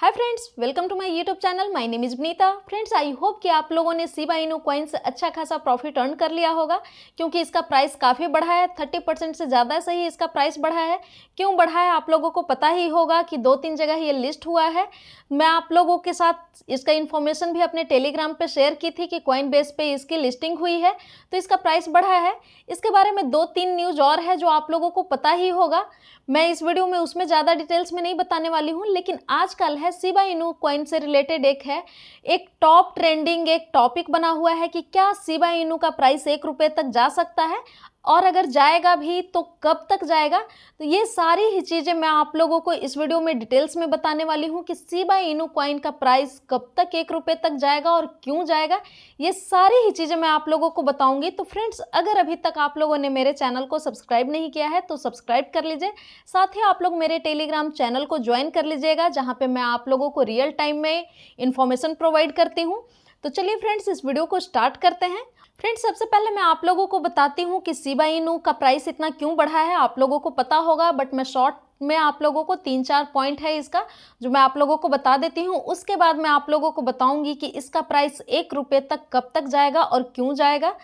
Hi friends, welcome to my YouTube channel. My name is Banita. Friends, I hope कि आप लोगों ने Shiba Inu coin से अच्छा खासा प्रॉफिट अर्न कर लिया होगा, क्योंकि इसका प्राइस काफ़ी बढ़ा है। 30% से ज़्यादा से ही इसका प्राइस बढ़ा है। क्यों बढ़ा है आप लोगों को पता ही होगा कि 2-3 जगह ये लिस्ट हुआ है। मैं आप लोगों के साथ इसका इन्फॉर्मेशन भी अपने टेलीग्राम पे शेयर की थी कि कॉइन बेस पे इसकी लिस्टिंग हुई है, तो इसका प्राइस बढ़ा है। इसके बारे में 2-3 न्यूज़ और है जो आप लोगों को पता ही होगा। मैं इस वीडियो में उसमें ज़्यादा डिटेल्स में नहीं बताने वाली हूँ, लेकिन आजकल है शिबा इनू कॉइन से रिलेटेड एक टॉप ट्रेंडिंग एक टॉपिक बना हुआ है कि क्या शिबा इनू का प्राइस 1 रुपये तक जा सकता है, और अगर जाएगा भी तो कब तक जाएगा। तो ये सारी ही चीज़ें मैं आप लोगों को इस वीडियो में डिटेल्स में बताने वाली हूँ कि शिबा इनू कॉइन का प्राइस कब तक 1 रुपये तक जाएगा और क्यों जाएगा। ये सारी ही चीज़ें मैं आप लोगों को बताऊंगी। तो फ्रेंड्स, अगर अभी तक आप लोगों ने मेरे चैनल को सब्सक्राइब नहीं किया है तो सब्सक्राइब कर लीजिए। साथ ही आप लोग मेरे टेलीग्राम चैनल को ज्वाइन कर लीजिएगा, जहाँ पे मैं आप लोगों को रियल टाइम में इंफॉर्मेशन प्रोवाइड करती हूँ। तो चलिए फ्रेंड्स, इस वीडियो को स्टार्ट करते हैं। फ्रेंड्स, सबसे पहले मैं आप लोगों को बताती हूँ कि शिबा इनू का प्राइस इतना क्यों बढ़ा है। आप लोगों को पता होगा, बट मैं शॉर्ट में आप लोगों को 3-4 पॉइंट है इसका जो मैं आप लोगों को बता देती हूँ। उसके बाद मैं आप लोगों को बताऊंगी कि इसका प्राइस 1 रुपये तक कब तक जाएगा और क्यों जाएगा।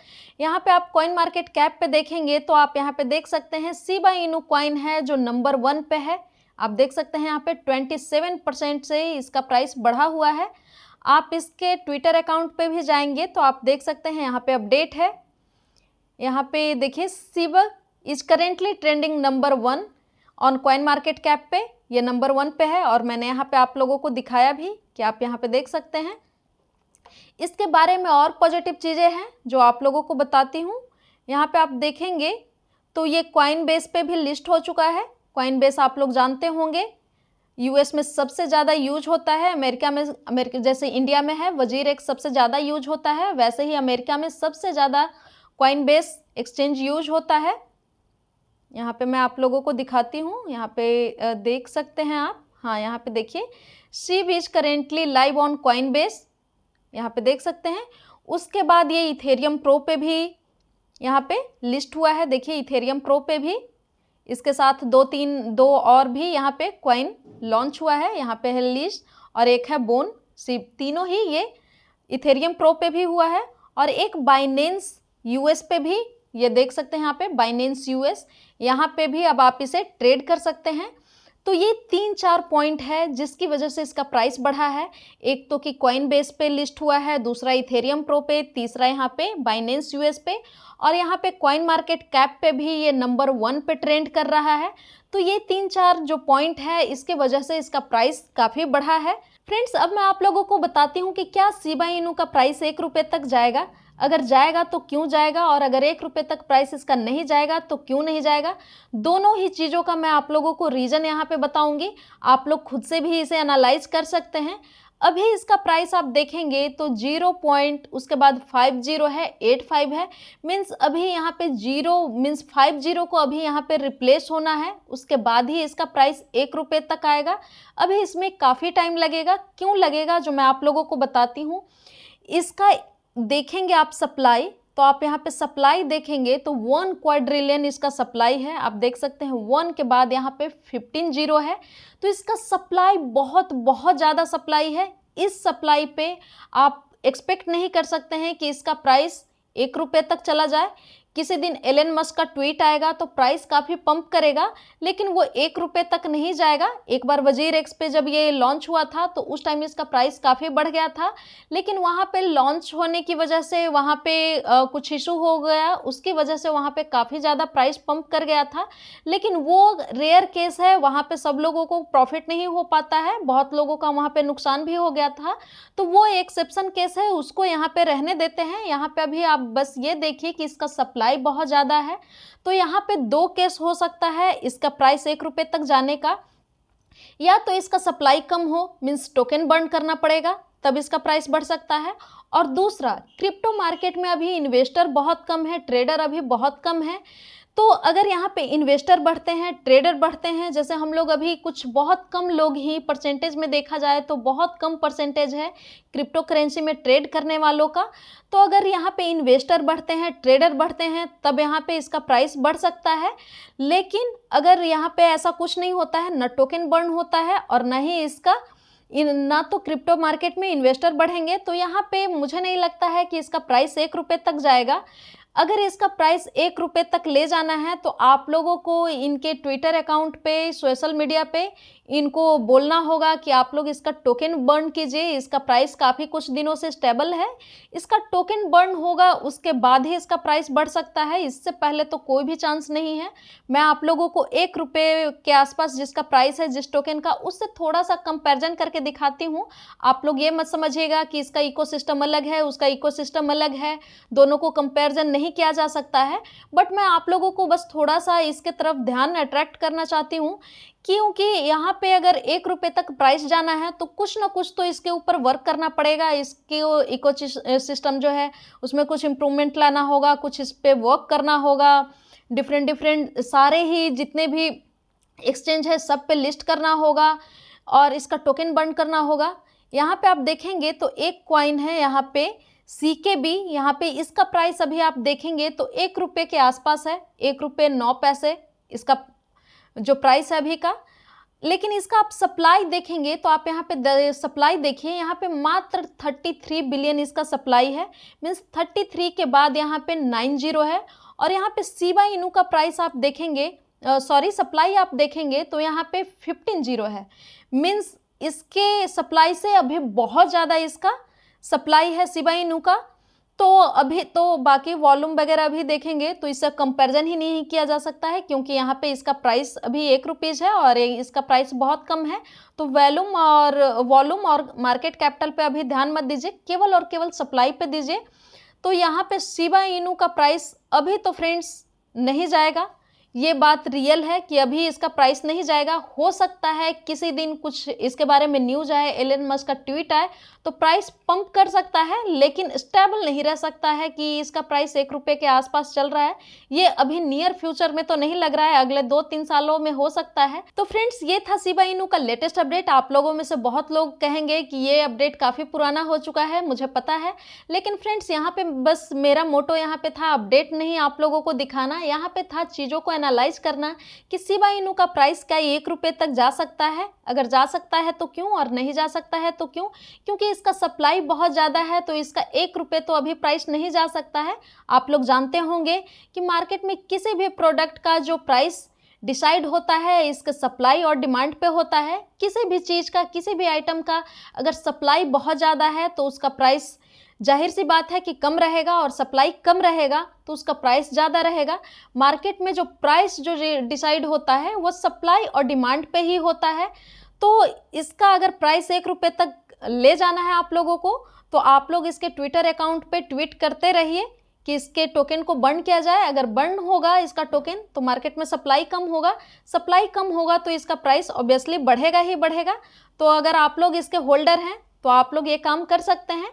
यहाँ पे आप कॉइन मार्केट कैप पे देखेंगे तो आप यहाँ पे देख सकते हैं शिबा इनू कॉइन है जो नंबर 1 पे है। आप देख सकते हैं यहाँ पे 27% से इसका प्राइस बढ़ा हुआ है। आप इसके ट्विटर अकाउंट पे भी जाएंगे तो आप देख सकते हैं यहाँ पे अपडेट है। यहाँ पे देखिए, Shiba is currently trending number 1 on coin market cap पे। ये नंबर 1 पे है और मैंने यहाँ पे आप लोगों को दिखाया भी कि आप यहाँ पे देख सकते हैं। इसके बारे में और पॉजिटिव चीज़ें हैं जो आप लोगों को बताती हूँ। यहाँ पे आप देखेंगे तो ये कॉइन बेस पे भी लिस्ट हो चुका है। कॉइन बेस आप लोग जानते होंगे यूएस में सबसे ज़्यादा यूज होता है। अमेरिका जैसे इंडिया में है वजीर एक सबसे ज़्यादा यूज होता है, वैसे ही अमेरिका में सबसे ज़्यादा कॉइन बेस एक्सचेंज यूज होता है। यहाँ पे मैं आप लोगों को दिखाती हूँ। यहाँ पे देख सकते हैं आप। हाँ, यहाँ पे देखिए, Shiv is currently live on coin base, यहाँ पे देख सकते हैं। उसके बाद ये इथेरियम प्रो पे भी यहाँ पे लिस्ट हुआ है। देखिए, इथेरियम प्रो पे भी इसके साथ दो और भी यहाँ पे कॉइन लॉन्च हुआ है। यहाँ पे है लिस्ट और एक है बोन शिब, तीनों ही ये इथेरियम प्रो पे भी हुआ है। और एक बाइनेंस यूएस पे भी, ये देख सकते हैं यहाँ पे बाइनेंस यूएस, यहाँ पे भी अब आप इसे ट्रेड कर सकते हैं। तो ये 3-4 पॉइंट है जिसकी वजह से इसका प्राइस बढ़ा है। एक तो कि कॉइन बेस पे लिस्ट हुआ है, दूसरा इथेरियम प्रो पे, तीसरा यहाँ पे बाइनेंस यूएस पे, और यहाँ पे कॉइन मार्केट कैप पे भी ये नंबर 1 पे ट्रेंड कर रहा है। तो ये 3-4 जो पॉइंट है इसके वजह से इसका प्राइस काफ़ी बढ़ा है। फ्रेंड्स, अब मैं आप लोगों को बताती हूँ कि क्या शिबा इनू का प्राइस 1 रुपये तक जाएगा। अगर जाएगा तो क्यों जाएगा, और अगर 1 रुपये तक प्राइस इसका नहीं जाएगा तो क्यों नहीं जाएगा। दोनों ही चीज़ों का मैं आप लोगों को रीज़न यहाँ पे बताऊंगी। आप लोग खुद से भी इसे एनालाइज कर सकते हैं। अभी इसका प्राइस आप देखेंगे तो 0 पॉइंट उसके बाद 50 है, 85 है। मीन्स अभी यहाँ पे 50 को अभी यहाँ पे रिप्लेस होना है, उसके बाद ही इसका प्राइस 1 रुपये तक आएगा। अभी इसमें काफ़ी टाइम लगेगा। क्यों लगेगा, जो मैं आप लोगों को बताती हूँ। इसका देखेंगे आप सप्लाई, तो आप यहाँ पे सप्लाई देखेंगे तो 1 क्वाड्रिलियन इसका सप्लाई है। आप देख सकते हैं 1 के बाद यहाँ पे 15 जीरो है। तो इसका सप्लाई बहुत बहुत ज़्यादा सप्लाई है। इस सप्लाई पे आप एक्सपेक्ट नहीं कर सकते हैं कि इसका प्राइस 1 रुपये तक चला जाए। किसी दिन एलन मस्क का ट्वीट आएगा तो प्राइस काफ़ी पंप करेगा, लेकिन वो 1 रुपये तक नहीं जाएगा। एक बार वजीर एक्स पे जब ये लॉन्च हुआ था तो उस टाइम इसका प्राइस काफ़ी बढ़ गया था, लेकिन वहाँ पे लॉन्च होने की वजह से वहाँ पे कुछ इशू हो गया, उसकी वजह से वहाँ पे काफ़ी ज़्यादा प्राइस पंप कर गया था। लेकिन वो रेयर केस है, वहाँ पे सब लोगों को प्रॉफिट नहीं हो पाता है, बहुत लोगों का वहाँ पे नुकसान भी हो गया था। तो वो एक्सेप्शन केस है, उसको यहाँ पे रहने देते हैं। यहाँ पे अभी आप बस ये देखिए कि इसका सप्लाई बहुत ज़्यादा है। तो यहाँ पे 2 केस हो सकता है इसका प्राइस 1 रुपये तक जाने का। या तो इसका सप्लाई कम हो, मीन्स टोकन बर्न करना पड़ेगा, तब इसका प्राइस बढ़ सकता है। और दूसरा, क्रिप्टो मार्केट में अभी इन्वेस्टर बहुत कम है, ट्रेडर अभी बहुत कम है। तो अगर यहाँ पे इन्वेस्टर बढ़ते हैं, ट्रेडर बढ़ते हैं, जैसे हम लोग अभी कुछ बहुत कम लोग ही, परसेंटेज में देखा जाए तो बहुत कम परसेंटेज है क्रिप्टो करेंसी में ट्रेड करने वालों का। तो अगर यहाँ पे इन्वेस्टर बढ़ते हैं, ट्रेडर बढ़ते हैं, तब यहाँ पे इसका प्राइस बढ़ सकता है। लेकिन अगर यहाँ पे ऐसा कुछ नहीं होता है, न टोकन बर्न होता है और न ही इसका ना तो क्रिप्टो मार्केट में इन्वेस्टर बढ़ेंगे, तो यहाँ पे मुझे नहीं लगता है कि इसका प्राइस 1 रुपये तक जाएगा। अगर इसका प्राइस 1 रुपये तक ले जाना है तो आप लोगों को इनके ट्विटर अकाउंट पे, सोशल मीडिया पे इनको बोलना होगा कि आप लोग इसका टोकन बर्न कीजिए। इसका प्राइस काफ़ी कुछ दिनों से स्टेबल है, इसका टोकन बर्न होगा उसके बाद ही इसका प्राइस बढ़ सकता है, इससे पहले तो कोई भी चांस नहीं है। मैं आप लोगों को 1 रुपये के आसपास जिसका प्राइस है जिस टोकन का, उससे थोड़ा सा कंपैरिजन करके दिखाती हूँ। आप लोग ये मत समझिएगा कि इसका इकोसिस्टम अलग है, उसका इकोसिस्टम अलग है, दोनों को कंपैरिजन नहीं किया जा सकता है। बट मैं आप लोगों को बस थोड़ा सा इसके तरफ ध्यान अट्रैक्ट करना चाहती हूँ, क्योंकि यहाँ पे अगर 1 रुपये तक प्राइस जाना है तो कुछ ना कुछ तो इसके ऊपर वर्क करना पड़ेगा। इसके इको सिस्टम जो है उसमें कुछ इम्प्रूवमेंट लाना होगा, कुछ इस पर वर्क करना होगा, डिफरेंट सारे ही जितने भी एक्सचेंज है सब पे लिस्ट करना होगा और इसका टोकन बर्न करना होगा। यहाँ पे आप देखेंगे तो एक कॉइन है यहाँ पे CKB, यहाँ पे इसका प्राइस अभी आप देखेंगे तो 1 रुपये के आसपास है, 1 रुपये 9 पैसे इसका जो प्राइस है अभी का। लेकिन इसका आप सप्लाई देखेंगे तो आप यहाँ पे सप्लाई देखिए, यहाँ पे मात्र 33 बिलियन इसका सप्लाई है, मीन्स 33 के बाद यहाँ पे 90 है। और यहाँ पे शिबा इनू का प्राइस आप देखेंगे, सप्लाई आप देखेंगे तो यहाँ पे 15 है, मीन्स इसके सप्लाई से अभी बहुत ज़्यादा इसका सप्लाई है शिबा इनू का। तो अभी तो बाकी वॉल्यूम वगैरह भी देखेंगे तो इससे कंपैरिजन ही नहीं किया जा सकता है, क्योंकि यहाँ पे इसका प्राइस अभी 1 रुपीज़ है और इसका प्राइस बहुत कम है। तो वॉल्यूम और मार्केट कैपिटल पे अभी ध्यान मत दीजिए, केवल और केवल सप्लाई पे दीजिए। तो यहाँ पे शिबा इनू का प्राइस अभी तो फ्रेंड्स नहीं जाएगा, ये बात रियल है कि अभी इसका प्राइस नहीं जाएगा। हो सकता है किसी दिन कुछ इसके बारे में न्यूज़ आए, एलन मस्क का ट्वीट आए तो प्राइस पंप कर सकता है, लेकिन स्टेबल नहीं रह सकता है कि इसका प्राइस 1 रुपये के आसपास चल रहा है। ये अभी नियर फ्यूचर में तो नहीं लग रहा है, अगले 2-3 सालों में हो सकता है। तो फ्रेंड्स ये था शिबा इनू का लेटेस्ट अपडेट। आप लोगों में से बहुत लोग कहेंगे कि ये अपडेट काफ़ी पुराना हो चुका है, मुझे पता है, लेकिन फ्रेंड्स यहाँ पे बस मेरा मोटो यहाँ पे था अपडेट नहीं आप लोगों को दिखाना, यहाँ पे था चीज़ों को एनालाइज करना कि शिबा इनू का प्राइस क्या 1 रुपये तक जा सकता है, अगर जा सकता है तो क्यों और नहीं जा सकता है तो क्यों। क्योंकि इसका सप्लाई बहुत ज़्यादा है तो इसका 1 रुपये तो अभी प्राइस नहीं जा सकता है। आप लोग जानते होंगे कि मार्केट में किसी भी प्रोडक्ट का जो प्राइस डिसाइड होता है इसके सप्लाई और डिमांड पे होता है। किसी भी चीज़ का, किसी भी आइटम का अगर सप्लाई बहुत ज़्यादा है तो उसका प्राइस जाहिर सी बात है कि कम रहेगा, और सप्लाई कम रहेगा तो उसका प्राइस ज़्यादा रहेगा। मार्केट में जो प्राइस जो डिसाइड होता है वो सप्लाई और डिमांड पे ही होता है। तो इसका अगर प्राइस 1 रुपये तक ले जाना है आप लोगों को तो आप लोग इसके ट्विटर अकाउंट पे ट्वीट करते रहिए कि इसके टोकन को बर्न किया जाए। अगर बर्न होगा इसका टोकन तो मार्केट में सप्लाई कम होगा, सप्लाई कम होगा तो इसका प्राइस ऑब्वियसली बढ़ेगा ही बढ़ेगा। तो अगर आप लोग इसके होल्डर हैं तो आप लोग ये काम कर सकते हैं।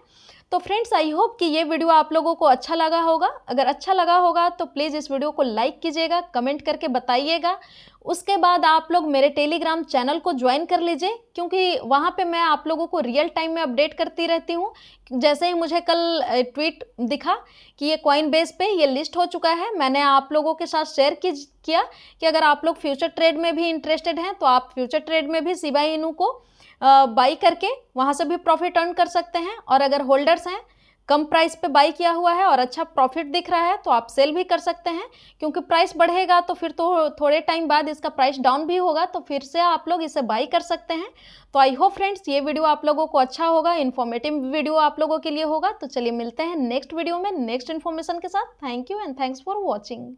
तो फ्रेंड्स आई होप कि ये वीडियो आप लोगों को अच्छा लगा होगा। अगर अच्छा लगा होगा तो प्लीज़ इस वीडियो को लाइक कीजिएगा, कमेंट करके बताइएगा। उसके बाद आप लोग मेरे टेलीग्राम चैनल को ज्वाइन कर लीजिए, क्योंकि वहाँ पे मैं आप लोगों को रियल टाइम में अपडेट करती रहती हूँ। जैसे ही मुझे कल ट्वीट दिखा कि ये कॉइनबेस पे ये लिस्ट हो चुका है, मैंने आप लोगों के साथ शेयर किया कि अगर आप लोग फ्यूचर ट्रेड में भी इंटरेस्टेड हैं तो आप फ्यूचर ट्रेड में भी शिबा इनू को बाई करके वहाँ से भी प्रॉफिट अर्न कर सकते हैं। और अगर होल्डर्स हैं, कम प्राइस पे बाई किया हुआ है और अच्छा प्रॉफिट दिख रहा है तो आप सेल भी कर सकते हैं, क्योंकि प्राइस बढ़ेगा तो फिर तो थोड़े टाइम बाद इसका प्राइस डाउन भी होगा तो फिर से आप लोग इसे बाई कर सकते हैं। तो आई होप फ्रेंड्स ये वीडियो आप लोगों को अच्छा होगा, इन्फॉर्मेटिव वीडियो आप लोगों के लिए होगा। तो चलिए मिलते हैं नेक्स्ट वीडियो में नेक्स्ट इन्फॉर्मेशन के साथ। Thank you and thanks for watching.